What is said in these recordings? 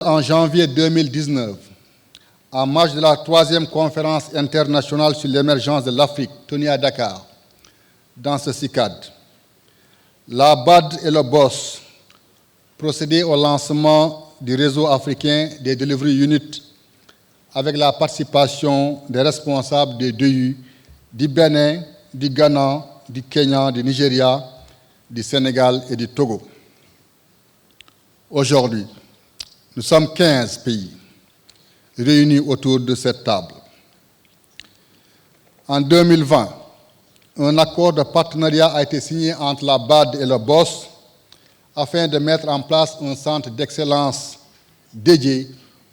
En janvier 2019, en marge de la 3e conférence internationale sur l'émergence de l'Afrique, tenue à Dakar, dans ce CICAD, la BAD et le BOSS procédaient au lancement du réseau africain des Delivery Units avec la participation des responsables des DU du Bénin, du Ghana, du Kenya, du Nigeria, du Sénégal et du Togo. Aujourd'hui, nous sommes 15 pays réunis autour de cette table. En 2020, un accord de partenariat a été signé entre la BAD et le BOSS afin de mettre en place un centre d'excellence dédié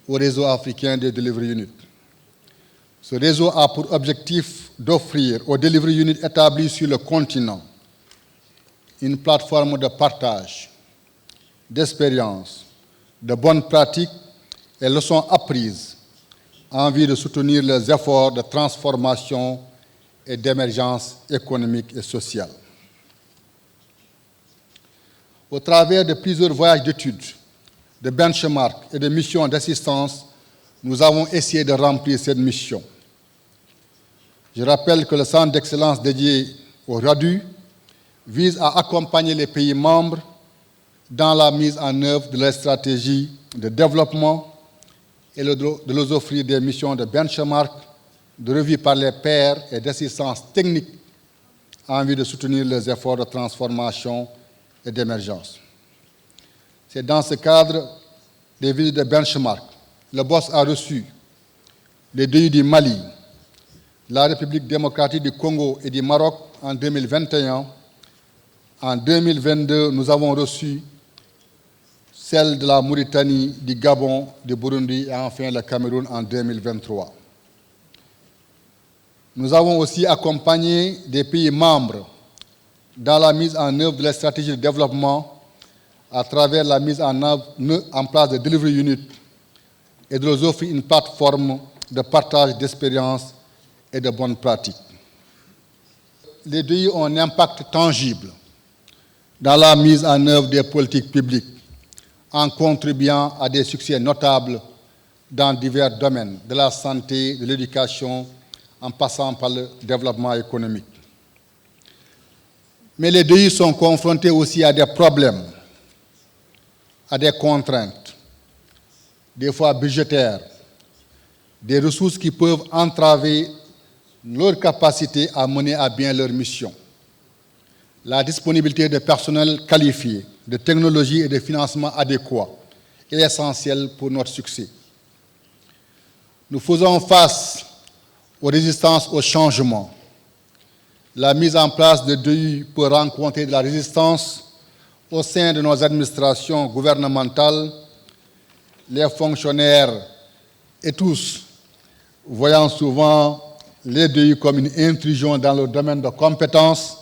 au réseau africain des Delivery Units. Ce réseau a pour objectif d'offrir aux Delivery Units établis sur le continent une plateforme de partage, d'expérience, de bonnes pratiques et leçons apprises en vue de soutenir les efforts de transformation et d'émergence économique et sociale. Au travers de plusieurs voyages d'études, de benchmarks et de missions d'assistance, nous avons essayé de remplir cette mission. Je rappelle que le centre d'excellence dédié au RADU vise à accompagner les pays membres dans la mise en œuvre de leur stratégie de développement et de leur offrir des missions de benchmark, de revue par les pairs et d'assistance technique en vue de soutenir les efforts de transformation et d'émergence. C'est dans ce cadre des visites de benchmark, le BOSS a reçu les DU du Mali, la République démocratique du Congo et du Maroc en 2021. En 2022, nous avons reçu celle de la Mauritanie, du Gabon, du Burundi et enfin le Cameroun en 2023. Nous avons aussi accompagné des pays membres dans la mise en œuvre de la stratégie de développement à travers la mise en place de Delivery Units et de leur offrir une plateforme de partage d'expériences et de bonnes pratiques. Les DI ont un impact tangible dans la mise en œuvre des politiques publiques, en contribuant à des succès notables dans divers domaines, de la santé, de l'éducation, en passant par le développement économique. Mais les DI sont confrontés aussi à des problèmes, à des contraintes, des fois budgétaires, des ressources qui peuvent entraver leur capacité à mener à bien leur mission. La disponibilité de personnel qualifié, de technologies et de financement adéquats est essentielle pour notre succès. Nous faisons face aux résistances au changement. La mise en place de DEU peut rencontrer de la résistance au sein de nos administrations gouvernementales, les fonctionnaires et tous, voyant souvent les DEU comme une intrusion dans le domaine de compétences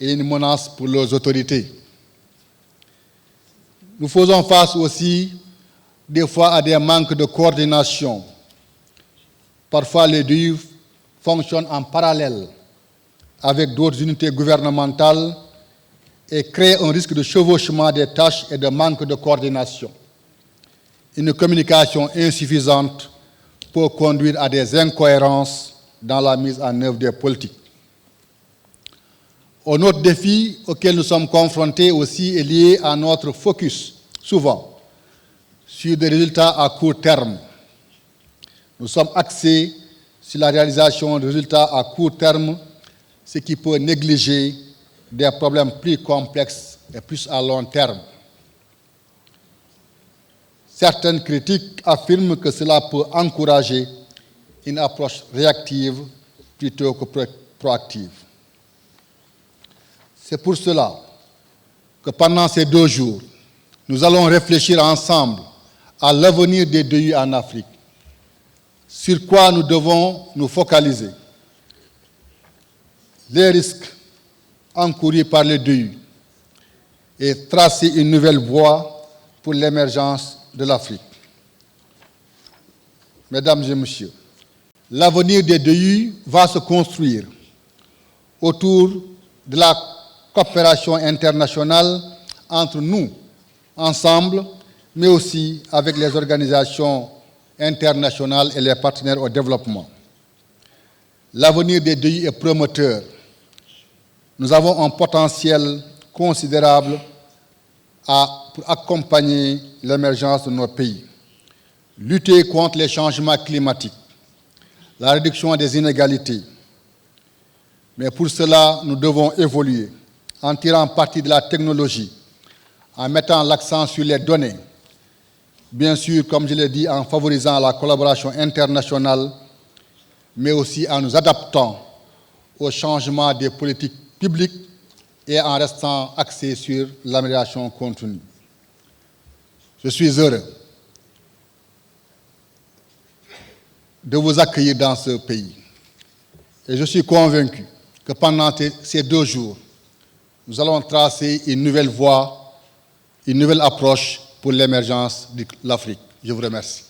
et une menace pour leurs autorités. Nous faisons face aussi, des fois, à des manques de coordination. Parfois, les DEU fonctionnent en parallèle avec d'autres unités gouvernementales et créent un risque de chevauchement des tâches et de manque de coordination. Une communication insuffisante peut conduire à des incohérences dans la mise en œuvre des politiques. Un autre défi auquel nous sommes confrontés aussi est lié à notre focus, souvent, sur des résultats à court terme. Nous sommes axés sur la réalisation de résultats à court terme, ce qui peut négliger des problèmes plus complexes et plus à long terme. Certaines critiques affirment que cela peut encourager une approche réactive plutôt que proactive. C'est pour cela que pendant ces 2 jours, nous allons réfléchir ensemble à l'avenir des DEU en Afrique, sur quoi nous devons nous focaliser, les risques encourus par les DEU et tracer une nouvelle voie pour l'émergence de l'Afrique. Mesdames et messieurs, l'avenir des DEU va se construire autour de la coopération internationale entre nous, ensemble, mais aussi avec les organisations internationales et les partenaires au développement. L'avenir des DEI est prometteur. Nous avons un potentiel considérable pour accompagner l'émergence de nos pays, lutter contre les changements climatiques, la réduction des inégalités. Mais pour cela, nous devons évoluer en tirant parti de la technologie, en mettant l'accent sur les données, bien sûr, comme je l'ai dit, en favorisant la collaboration internationale, mais aussi en nous adaptant au changement des politiques publiques et en restant axé sur l'amélioration continue. Je suis heureux de vous accueillir dans ce pays. Et je suis convaincu que pendant ces 2 jours, nous allons tracer une nouvelle voie, une nouvelle approche pour l'émergence de l'Afrique. Je vous remercie.